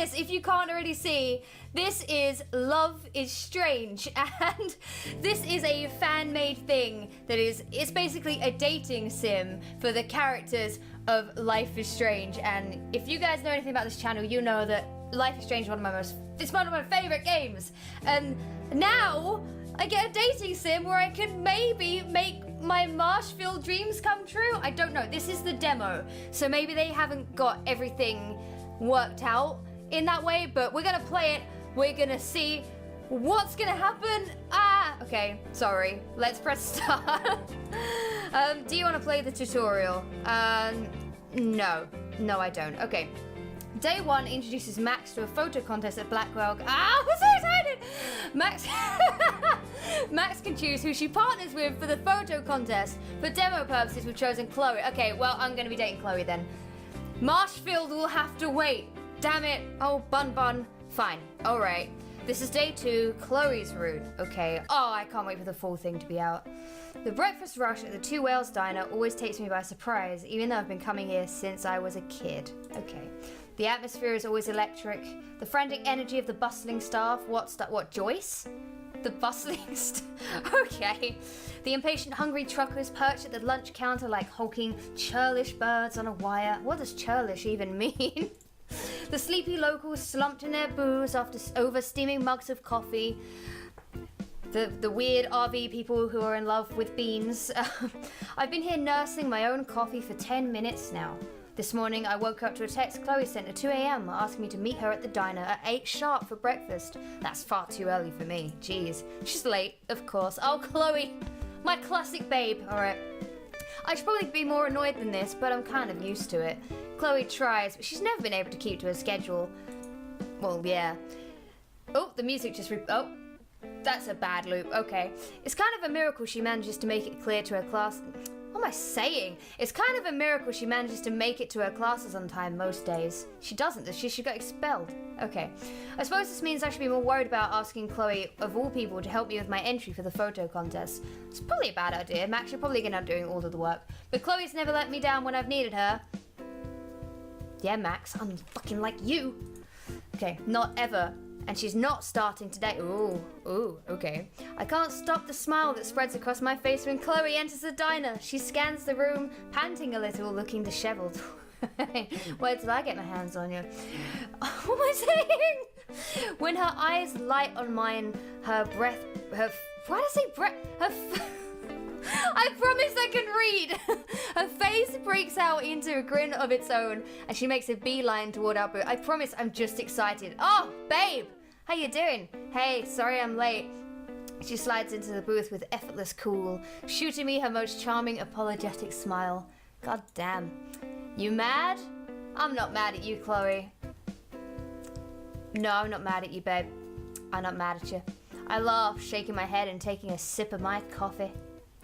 this, if you can't already see, this is Love is Strange, and this is a fan-made thing that it's basically a dating sim for the characters of Life is Strange. And if you guys know anything about this channel, you know that Life is Strange is it's one of my favorite games. And now I get a dating sim where I can maybe make my Marshfield dreams come true. I don't know. This is the demo, so maybe they haven't got everything worked out in that way, but we're gonna play it. We're gonna see what's gonna happen. Okay, sorry. Let's press start. Do you want to play the tutorial? No, I don't. Okay. Day 1 introduces Max to a photo contest at Blackwell. I'm so excited! Max can choose who she partners with for the photo contest. For demo purposes, we've chosen Chloe. Okay, well, I'm gonna be dating Chloe then. Marshfield will have to wait. Damn it. Oh, bun. Fine. All right. This is day 2, Chloe's route. Okay. Oh, I can't wait for the full thing to be out. The breakfast rush at the Two Whales Diner always takes me by surprise, even though I've been coming here since I was a kid. Okay. The atmosphere is always electric. The frantic energy of the bustling staff. What, Joyce? The bustling Okay. The impatient, hungry truckers perched at the lunch counter like hulking, churlish birds on a wire. What does churlish even mean? The sleepy locals slumped in their booze over steaming mugs of coffee. The weird RV people who are in love with beans. I've been here nursing my own coffee for 10 minutes now. This morning, I woke up to a text Chloe sent at 2 a.m. asking me to meet her at the diner at 8 sharp for breakfast. That's far too early for me. Jeez. She's late, of course. Oh, Chloe. My classic babe. All right. I should probably be more annoyed than this, but I'm kind of used to it. Chloe tries, but she's never been able to keep to her schedule. Well, yeah. Oh, the music just oh. That's a bad loop. Okay. It's kind of a miracle she manages to make it clear to her class. What am I saying? It's kind of a miracle she manages to make it to her classes on time most days. She doesn't, does she? She got expelled. Okay. I suppose this means I should be more worried about asking Chloe, of all people, to help me with my entry for the photo contest. It's probably a bad idea. Max, you're probably going to end up doing all of the work. But Chloe's never let me down when I've needed her. Yeah, Max, I'm fucking like you. Okay, not ever. And she's not starting today. Ooh, okay. I can't stop the smile that spreads across my face when Chloe enters the diner. She scans the room, panting a little, looking disheveled. Wait till I get my hands on you. What am I saying? When her eyes light on mine, her breath, why did I say breath? I promise I can read. Her face breaks out into a grin of its own, and she makes a beeline toward our booth. I promise I'm just excited. Oh, babe, how you doing? Hey, sorry I'm late. She slides into the booth with effortless cool, shooting me her most charming, apologetic smile. God damn. You mad? I'm not mad at you, Chloe. No, I'm not mad at you, babe. I'm not mad at you. I laugh, shaking my head and taking a sip of my coffee.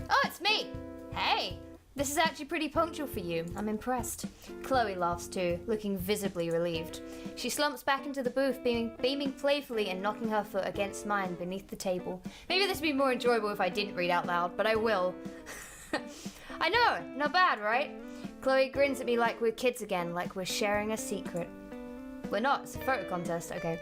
Oh, it's me! Hey! This is actually pretty punctual for you. I'm impressed. Chloe laughs too, looking visibly relieved. She slumps back into the booth, beaming playfully and knocking her foot against mine beneath the table. Maybe this would be more enjoyable if I didn't read out loud, but I will. I know, not bad, right? Chloe grins at me like we're kids again, like we're sharing a secret. We're not, it's a photo contest, okay.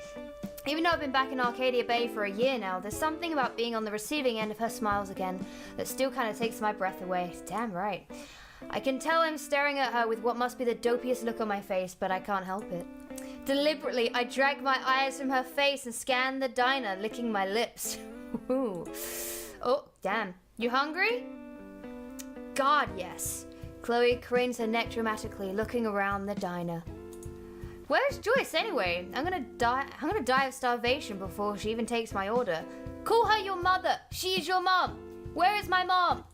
Even though I've been back in Arcadia Bay for a year now, there's something about being on the receiving end of her smiles again that still kind of takes my breath away. Damn right. I can tell I'm staring at her with what must be the dopiest look on my face, but I can't help it. Deliberately, I drag my eyes from her face and scan the diner, licking my lips. Ooh. Oh, damn. You hungry? God, yes. Chloe cranes her neck dramatically, looking around the diner. Where's Joyce anyway? I'm gonna die of starvation before she even takes my order. Call her your mother. She is your mom. Where is my mom?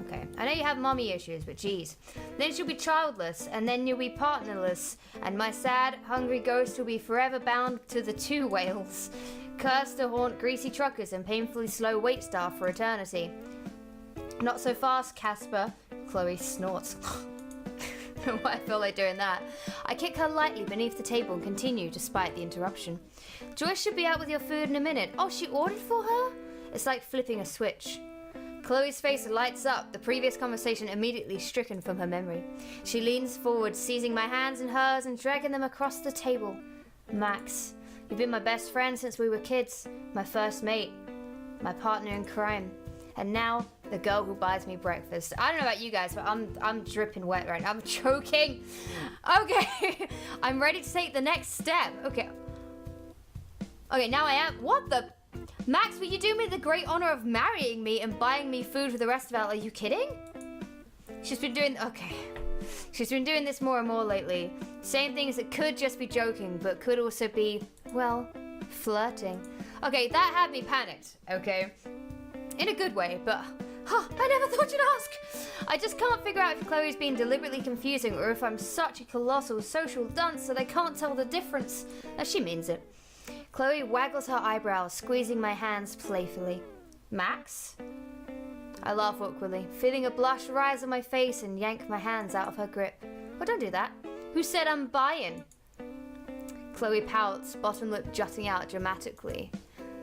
Okay, I know you have mommy issues, but geez. Then she'll be childless, and then you'll be partnerless, and my sad, hungry ghost will be forever bound to the Two Whales, cursed to haunt greasy truckers and painfully slow wait staff for eternity. Not so fast, Casper. Chloe snorts. Why I feel like doing that. I kick her lightly beneath the table and continue despite the interruption. Joyce should be out with your food in a minute. Oh, she ordered for her? It's like flipping a switch. Chloe's face lights up, the previous conversation immediately stricken from her memory. She leans forward, seizing my hands in hers and dragging them across the table. Max, you've been my best friend since we were kids, my first mate, my partner in crime, and now the girl who buys me breakfast. I don't know about you guys, but I'm dripping wet right now. I'm choking. Okay, I'm ready to take the next step. Okay, now I am. What the? Max, will you do me the great honor of marrying me and buying me food for the rest of our... Are you kidding? She's been doing... Okay. She's been doing this more and more lately. Saying things that could just be joking, but could also be, well, flirting. Okay, that had me panicked, okay? In a good way, but... I never thought you'd ask! I just can't figure out if Chloe's being deliberately confusing or if I'm such a colossal social dunce that I can't tell the difference. She means it. Chloe waggles her eyebrows, squeezing my hands playfully. Max? I laugh awkwardly, feeling a blush rise on my face and yank my hands out of her grip. Well, don't do that. Who said I'm buying? Chloe pouts, bottom lip jutting out dramatically.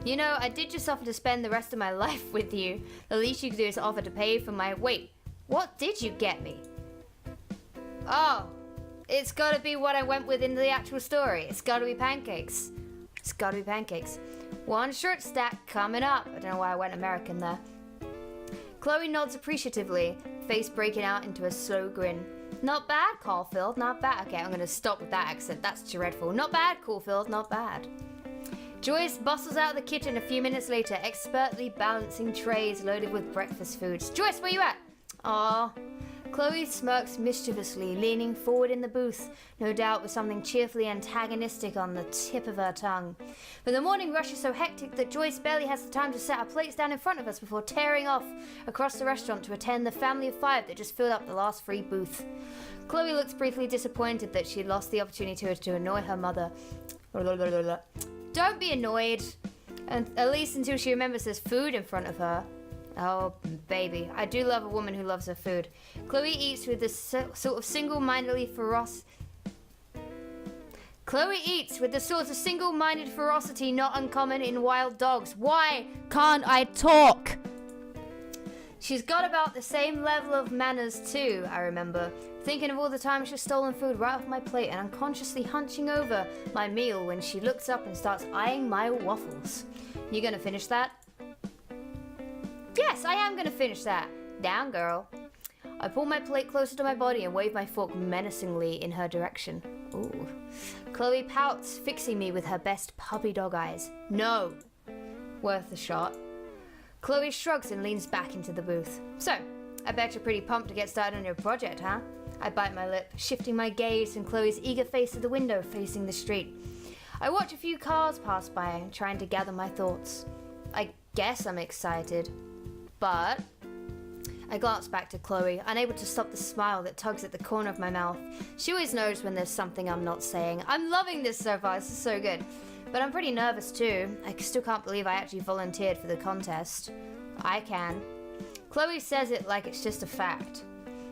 You know, I did just offer to spend the rest of my life with you. The least you could do is offer to pay for my... Wait, what did you get me? Oh, it's gotta be what I went with in the actual story. It's gotta be pancakes. It's gotta be pancakes. One shirt stack coming up. I don't know why I went American there. Chloe nods appreciatively, face breaking out into a slow grin. Not bad, Caulfield, not bad. Okay, I'm gonna stop with that accent. That's dreadful. Not bad, Caulfield, not bad. Joyce bustles out of the kitchen a few minutes later, expertly balancing trays loaded with breakfast foods. Joyce, where you at? Aw. Chloe smirks mischievously, leaning forward in the booth, no doubt with something cheerfully antagonistic on the tip of her tongue. But the morning rush is so hectic that Joyce barely has the time to set our plates down in front of us before tearing off across the restaurant to attend the family of 5 that just filled up the last free booth. Chloe looks briefly disappointed that she lost the opportunity to annoy her mother. Don't be annoyed, and at least until she remembers there's food in front of her. Oh, baby. I do love a woman who loves her food. Chloe eats with this sort of single-minded ferocity not uncommon in wild dogs. Why can't I talk? She's got about the same level of manners too, I remember. Thinking of all the times she's stolen food right off my plate and unconsciously hunching over my meal when she looks up and starts eyeing my waffles. You gonna finish that? Yes, I am gonna finish that. Down, girl. I pull my plate closer to my body and wave my fork menacingly in her direction. Ooh. Chloe pouts, fixing me with her best puppy dog eyes. No. Worth a shot. Chloe shrugs and leans back into the booth. So, I bet you're pretty pumped to get started on your project, huh? I bite my lip, shifting my gaze from Chloe's eager face to the window facing the street. I watch a few cars pass by, trying to gather my thoughts. I guess I'm excited. But I glance back to Chloe, unable to stop the smile that tugs at the corner of my mouth. She always knows when there's something I'm not saying. I'm loving this so far, this is so good. But I'm pretty nervous too. I still can't believe I actually volunteered for the contest. I can. Chloe says it like it's just a fact.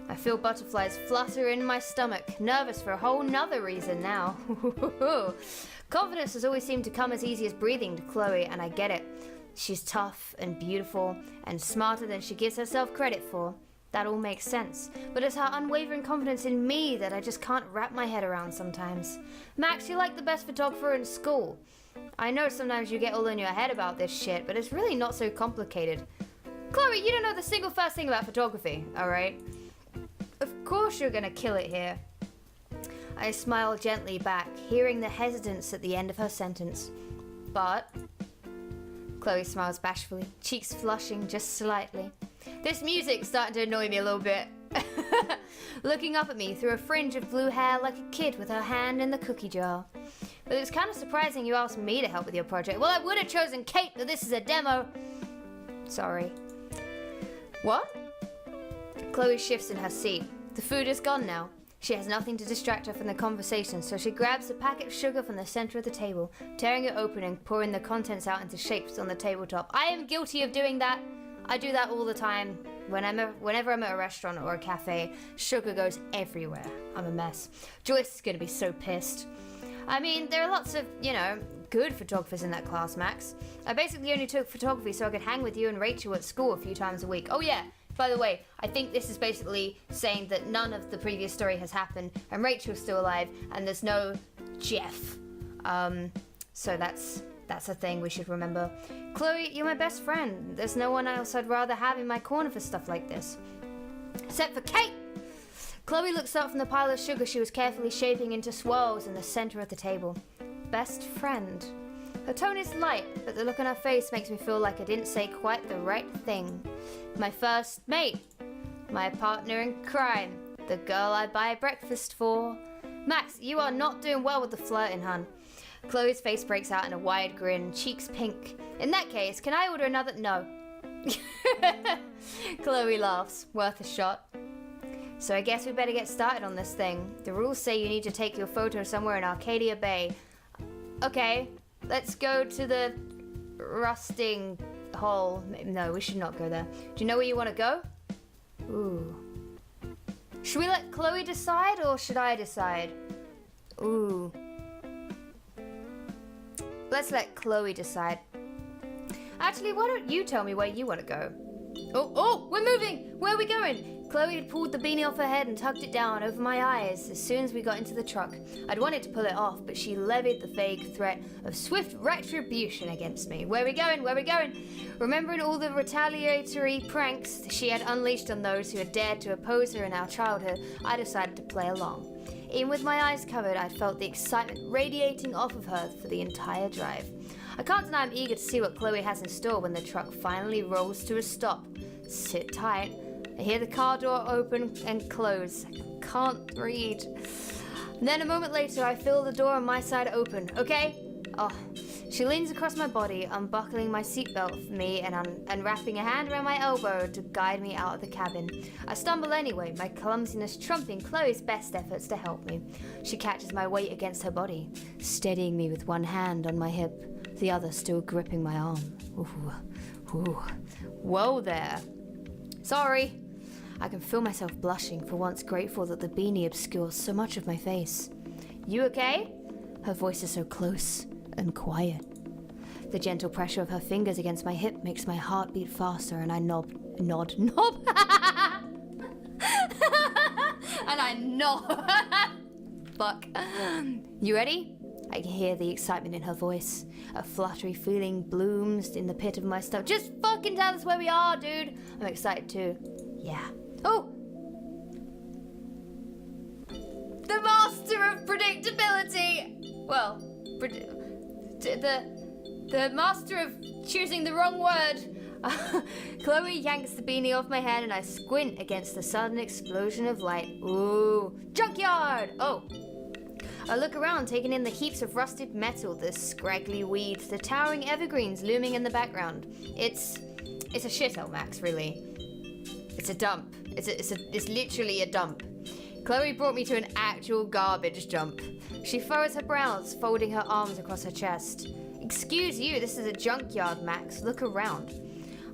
I feel butterflies flutter in my stomach, nervous for a whole nother reason now. Confidence has always seemed to come as easy as breathing to Chloe, and I get it. She's tough and beautiful and smarter than she gives herself credit for. That all makes sense. But it's her unwavering confidence in me that I just can't wrap my head around sometimes. Max, you're like the best photographer in school. I know sometimes you get all in your head about this shit, but it's really not so complicated. Chloe, you don't know the single first thing about photography, alright? Of course you're gonna kill it here. I smile gently back, hearing the hesitance at the end of her sentence. But... Chloe smiles bashfully, cheeks flushing just slightly. This music's starting to annoy me a little bit. Looking up at me through a fringe of blue hair like a kid with her hand in the cookie jar. But it's kind of surprising you asked me to help with your project. Well, I would have chosen Kate, but this is a demo. Sorry. What? Chloe shifts in her seat. The food is gone now. She has nothing to distract her from the conversation, so she grabs a packet of sugar from the center of the table, tearing it open and pouring the contents out into shapes on the tabletop. I am guilty of doing that. I do that all the time. Whenever I'm at a restaurant or a cafe, sugar goes everywhere. I'm a mess. Joyce is going to be so pissed. I mean, there are lots of, good photographers in that class, Max. I basically only took photography so I could hang with you and Rachel at school a few times a week. Oh yeah, by the way, I think this is basically saying that none of the previous story has happened and Rachel's still alive and there's no Jeff. So that's a thing we should remember. Chloe, you're my best friend. There's no one else I'd rather have in my corner for stuff like this. Except for Kate! Chloe looks up from the pile of sugar she was carefully shaping into swirls in the center of the table. Best friend. Her tone is light, but the look on her face makes me feel like I didn't say quite the right thing. My first mate. My partner in crime. The girl I buy breakfast for. Max, you are not doing well with the flirting, hun. Chloe's face breaks out in a wide grin, cheeks pink. In that case, can I order another? No. Chloe laughs. Worth a shot. So I guess we better get started on this thing. The rules say you need to take your photo somewhere in Arcadia Bay. Okay, let's go to the rusting hole. No, we should not go there. Do you know where you want to go? Ooh. Should we let Chloe decide or should I decide? Ooh. Let's let Chloe decide. Actually, why don't you tell me where you want to go? Oh, we're moving! Where are we going? Chloe had pulled the beanie off her head and tucked it down over my eyes as soon as we got into the truck. I'd wanted to pull it off, but she levied the vague threat of swift retribution against me. Where are we going? Where are we going? Remembering all the retaliatory pranks she had unleashed on those who had dared to oppose her in our childhood, I decided to play along. Even with my eyes covered, I felt the excitement radiating off of her for the entire drive. I can't deny I'm eager to see what Chloe has in store when the truck finally rolls to a stop. Sit tight. I hear the car door open and close. I can't read. And then a moment later, I feel the door on my side open. Okay? Oh. She leans across my body, unbuckling my seatbelt for me and unwrapping a hand around my elbow to guide me out of the cabin. I stumble anyway, my clumsiness trumping Chloe's best efforts to help me. She catches my weight against her body, steadying me with one hand on my hip, the other still gripping my arm. Ooh. Whoa there. Sorry. I can feel myself blushing, for once grateful that the beanie obscures so much of my face. You okay? Her voice is so close and quiet. The gentle pressure of her fingers against my hip makes my heart beat faster, and I nod. And I nod. Fuck. You ready? I can hear the excitement in her voice. A fluttery feeling blooms in the pit of my stomach. Just fucking tell us where we are, dude. I'm excited too. Yeah. Oh! The master of predictability! Well, the master of choosing the wrong word. Chloe yanks the beanie off my head and I squint against the sudden explosion of light. Ooh, junkyard! Oh. I look around, taking in the heaps of rusted metal, the scraggly weeds, the towering evergreens looming in the background. It's a shithole, Max, really. It's a dump. It's literally a dump. Chloe brought me to an actual garbage dump. She furrows her brows, folding her arms across her chest. Excuse you, this is a junkyard, Max. Look around.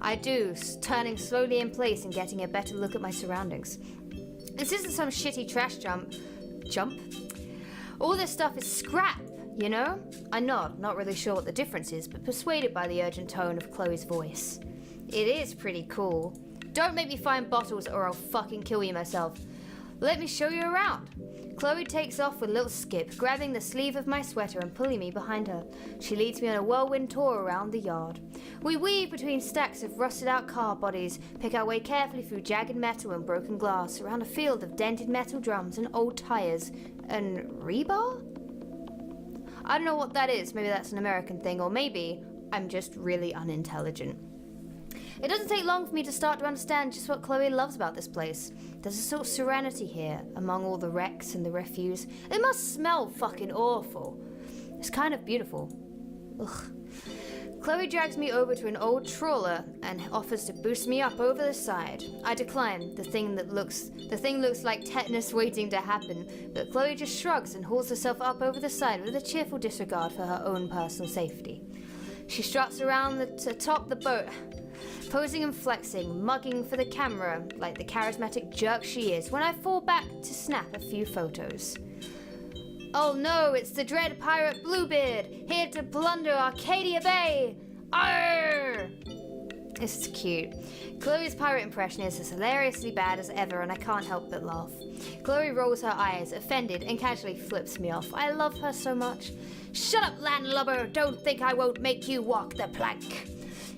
I do, turning slowly in place and getting a better look at my surroundings. This isn't some shitty trash jump. All this stuff is scrap, you know? I nod, not really sure what the difference is, but persuaded by the urgent tone of Chloe's voice. It is pretty cool. Don't make me find bottles or I'll fucking kill you myself. Let me show you around. Chloe takes off with a little skip, grabbing the sleeve of my sweater and pulling me behind her. She leads me on a whirlwind tour around the yard. We weave between stacks of rusted out car bodies, pick our way carefully through jagged metal and broken glass, around a field of dented metal drums and old tires. And rebar? I don't know what that is. Maybe that's an American thing, or maybe I'm just really unintelligent. It doesn't take long for me to start to understand just what Chloe loves about this place. There's a sort of serenity here, among all the wrecks and the refuse. It must smell fucking awful. It's kind of beautiful. Ugh. Chloe drags me over to an old trawler and offers to boost me up over the side. I decline. The thing looks like tetanus waiting to happen, but Chloe just shrugs and hauls herself up over the side with a cheerful disregard for her own personal safety. She struts around to top the boat, posing and flexing, mugging for the camera like the charismatic jerk she is, when I fall back to snap a few photos. Oh no, it's the dread pirate Bluebeard, here to plunder Arcadia Bay! Arr! This is cute. Chloe's pirate impression is as hilariously bad as ever, and I can't help but laugh. Chloe rolls her eyes, offended, and casually flips me off. I love her so much. Shut up, landlubber! Don't think I won't make you walk the plank.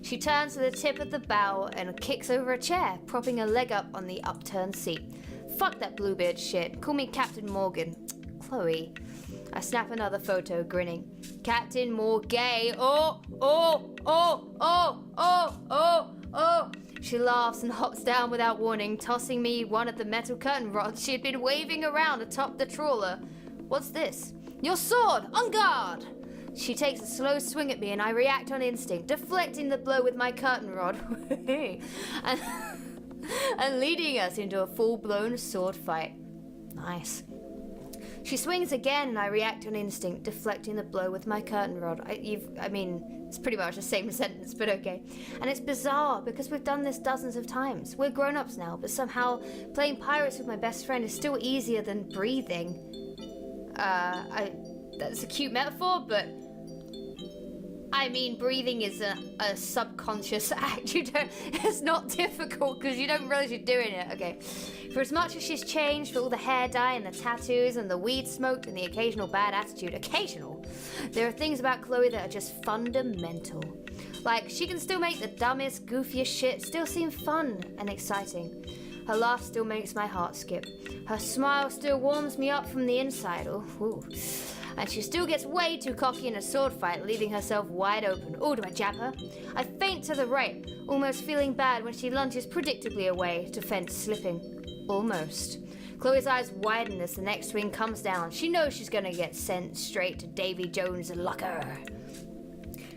She turns to the tip of the bow and kicks over a chair, propping a leg up on the upturned seat. Fuck that Bluebeard shit. Call me Captain Morgan. Chloe. I snap another photo, grinning. Captain Morgay. Oh, oh, oh, oh, oh, oh, oh. She laughs and hops down without warning, tossing me one of the metal curtain rods she had been waving around atop the trawler. What's this? Your sword! On guard! She takes a slow swing at me and I react on instinct, deflecting the blow with my curtain rod and leading us into a full-blown sword fight. Nice. She swings again and I react on instinct, deflecting the blow with my curtain rod. It's pretty much the same sentence, but okay. And it's bizarre because we've done this dozens of times. We're grown-ups now, but somehow playing pirates with my best friend is still easier than breathing. That's a cute metaphor, but breathing is a subconscious act. It's not difficult because you don't realize you're doing it. Okay. For as much as she's changed, for all the hair dye and the tattoos and the weed smoked and the occasional bad attitude, there are things about Chloe that are just fundamental. Like, she can still make the dumbest, goofiest shit still seem fun and exciting. Her laugh still makes my heart skip. Her smile still warms me up from the inside. Ooh. And she still gets way too cocky in a sword fight, leaving herself wide open. Oh, do I jab her? I feint to the right, almost feeling bad when she lunges predictably away to fend slipping. Almost. Chloe's eyes widen as the next swing comes down. She knows she's gonna get sent straight to Davy Jones' locker.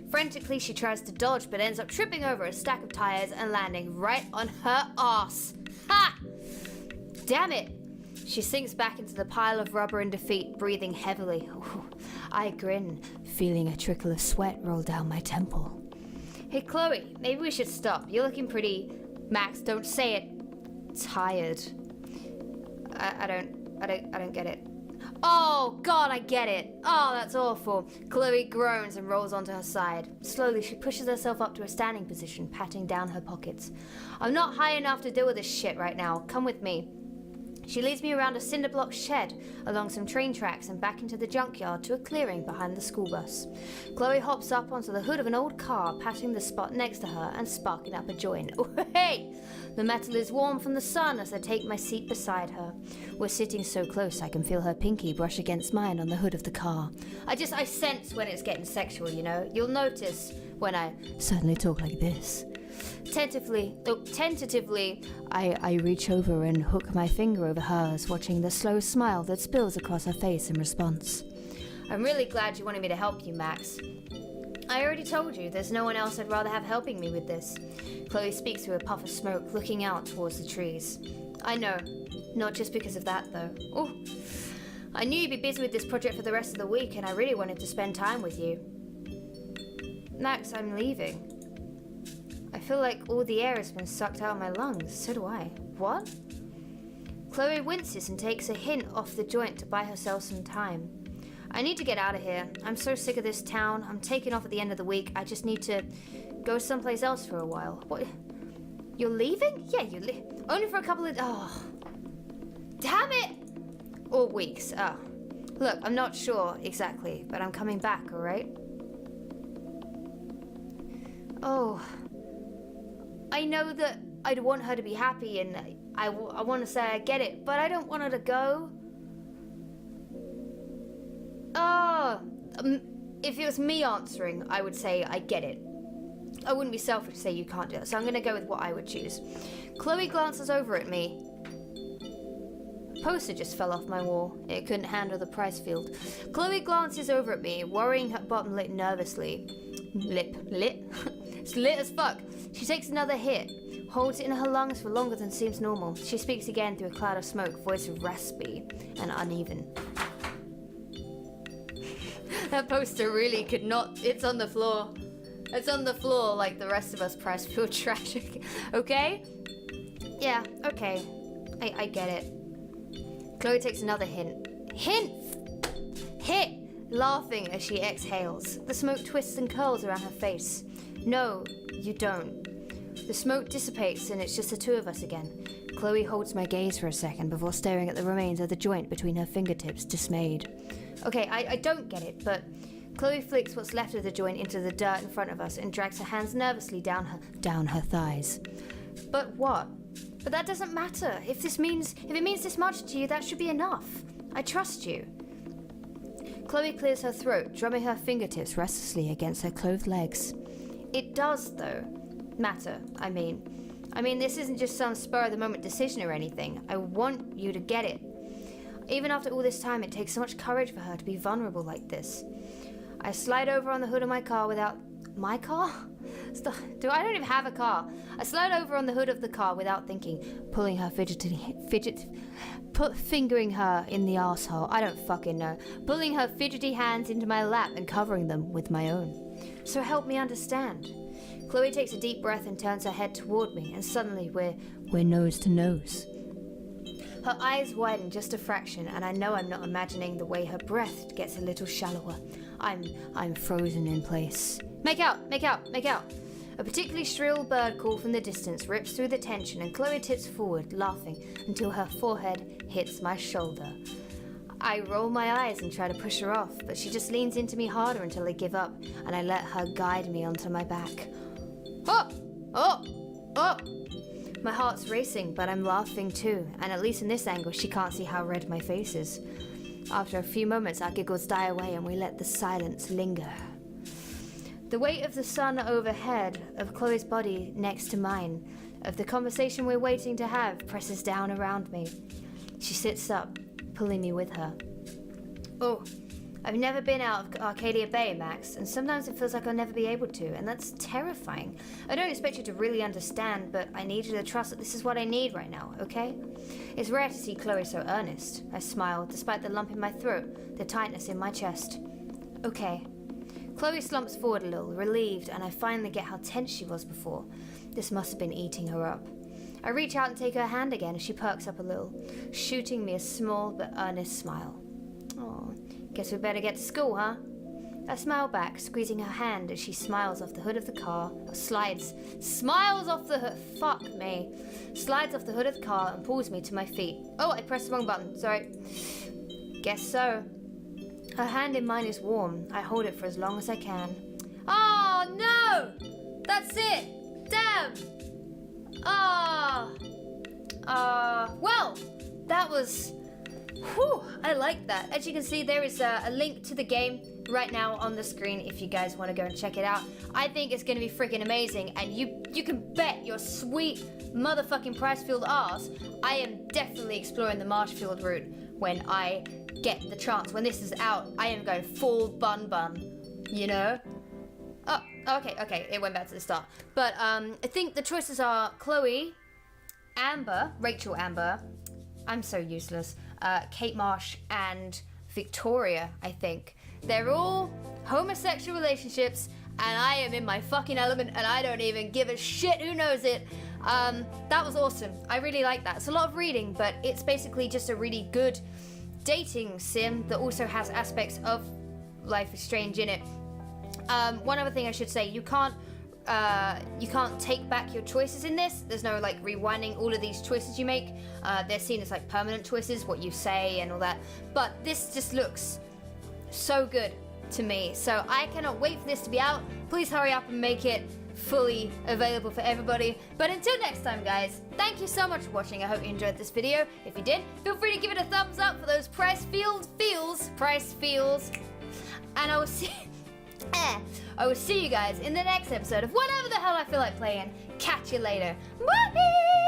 Frantically, she tries to dodge, but ends up tripping over a stack of tires and landing right on her ass. Ha! Damn it! She sinks back into the pile of rubber in defeat, breathing heavily. Ooh, I grin, feeling a trickle of sweat roll down my temple. Hey, Chloe, maybe we should stop. You're looking pretty... Max, don't say it. Tired. I don't get it. Oh, God, I get it. Oh, that's awful. Chloe groans and rolls onto her side. Slowly, she pushes herself up to a standing position, patting down her pockets. I'm not high enough to deal with this shit right now. Come with me. She leads me around a cinder block shed, along some train tracks and back into the junkyard to a clearing behind the school bus. Chloe hops up onto the hood of an old car, patting the spot next to her and sparking up a joint. Oh, hey! The metal is warm from the sun as I take my seat beside her. We're sitting so close I can feel her pinky brush against mine on the hood of the car. I sense when it's getting sexual, you know? You'll notice when I suddenly talk like this. Tentatively, I reach over and hook my finger over hers, watching the slow smile that spills across her face in response. I'm really glad you wanted me to help you, Max. I already told you, there's no one else I'd rather have helping me with this. Chloe speaks through a puff of smoke, looking out towards the trees. I know, not just because of that, though. Oh, I knew you'd be busy with this project for the rest of the week, and I really wanted to spend time with you. Max, I'm leaving. I feel like all the air has been sucked out of my lungs. So do I. What? Chloe winces and takes a hint off the joint to buy herself some time. I need to get out of here. I'm so sick of this town. I'm taking off at the end of the week. I just need to go someplace else for a while. What? You're leaving? Yeah, you're only for a couple of... Oh. Damn it! Or weeks. Oh. Look, I'm not sure exactly, but I'm coming back, alright? Oh... I know that I'd want her to be happy and I want to say I get it, but I don't want her to go. If it was me answering, I would say I get it. I wouldn't be selfish to say you can't do it, so I'm going to go with what I would choose. Chloe glances over at me. A poster just fell off my wall. It couldn't handle the PRICEFIELD. Chloe glances over at me, worrying her bottom lip nervously. Lit? It's lit as fuck. She takes another hit, holds it in her lungs for longer than seems normal. She speaks again through a cloud of smoke, voice raspy and uneven. That poster really could not... It's on the floor. It's on the floor like the rest of us PRICEFIELD tragic. Okay? Yeah, okay. I get it. Chloe takes another hint. Hit! Laughing as she exhales. The smoke twists and curls around her face. No, you don't. The smoke dissipates and it's just the two of us again. Chloe holds my gaze for a second before staring at the remains of the joint between her fingertips, dismayed. Okay, I don't get it, but Chloe flicks what's left of the joint into the dirt in front of us and drags her hands nervously down her thighs. But what? But that doesn't matter. If it means this much to you, that should be enough. I trust you. Chloe clears her throat, drumming her fingertips restlessly against her clothed legs. It does, though. Matter, I mean, this isn't just some spur-of-the-moment decision or anything. I want you to get it. Even after all this time, it takes so much courage for her to be vulnerable like this. I slide over on the hood of my car without... My car? I don't even have a car. I slide over on the hood of the car without thinking, fingering her in the arsehole. I don't fucking know. Pulling her fidgety hands into my lap and covering them with my own. So help me understand. Chloe takes a deep breath and turns her head toward me, and suddenly we're nose to nose. Her eyes widen just a fraction, and I know I'm not imagining the way her breath gets a little shallower. I'm frozen in place. Make out, make out, make out. A particularly shrill bird call from the distance rips through the tension, and Chloe tips forward, laughing, until her forehead hits my shoulder. I roll my eyes and try to push her off, but she just leans into me harder until I give up, and I let her guide me onto my back. Oh! Oh! Oh! My heart's racing, but I'm laughing too, and at least in this angle she can't see how red my face is. After a few moments, our giggles die away and we let the silence linger. The weight of the sun overhead, of Chloe's body next to mine, of the conversation we're waiting to have, presses down around me. She sits up, pulling me with her. Oh, I've never been out of Arcadia Bay, Max, and sometimes it feels like I'll never be able to, and that's terrifying. I don't expect you to really understand, but I need you to trust that this is what I need right now, okay? It's rare to see Chloe so earnest. I smile, despite the lump in my throat, the tightness in my chest. Okay. Chloe slumps forward a little, relieved, and I finally get how tense she was before. This must have been eating her up. I reach out and take her hand again as she perks up a little, shooting me a small but earnest smile. Oh, guess we better get to school, huh? I smile back, squeezing her hand as she smiles off the hood of the car, slides off the hood of the car and pulls me to my feet. Oh, I pressed the wrong button, sorry. Guess so. Her hand in mine is warm. I hold it for as long as I can. Oh, no! That's it! Damn! Well, that was... Whew, I like that. As you can see, there is a link to the game right now on the screen if you guys want to go and check it out. I think it's going to be freaking amazing, and you can bet your sweet motherfucking Pricefield arse I am definitely exploring the Marshfield route when I get the chance. When this is out, I am going full bun, you know? Oh, okay, it went back to the start. But I think the choices are Chloe, Rachel Amber, I'm so useless, Kate Marsh, and Victoria, I think. They're all homosexual relationships, and I am in my fucking element, and I don't even give a shit who knows it. That was awesome. I really like that. It's a lot of reading, but it's basically just a really good dating sim that also has aspects of Life is Strange in it. One other thing I should say, you can't take back your choices in this. There's no like rewinding all of these choices you make. They're seen as like permanent choices, what you say and all that. But this just looks so good to me. So I cannot wait for this to be out. Please hurry up and make it fully available for everybody. But until next time, guys, thank you so much for watching. I hope you enjoyed this video. If you did, feel free to give it a thumbs up for those Pricefield feels. And I will see you guys in the next episode of whatever the hell I feel like playing. Catch you later. Bye!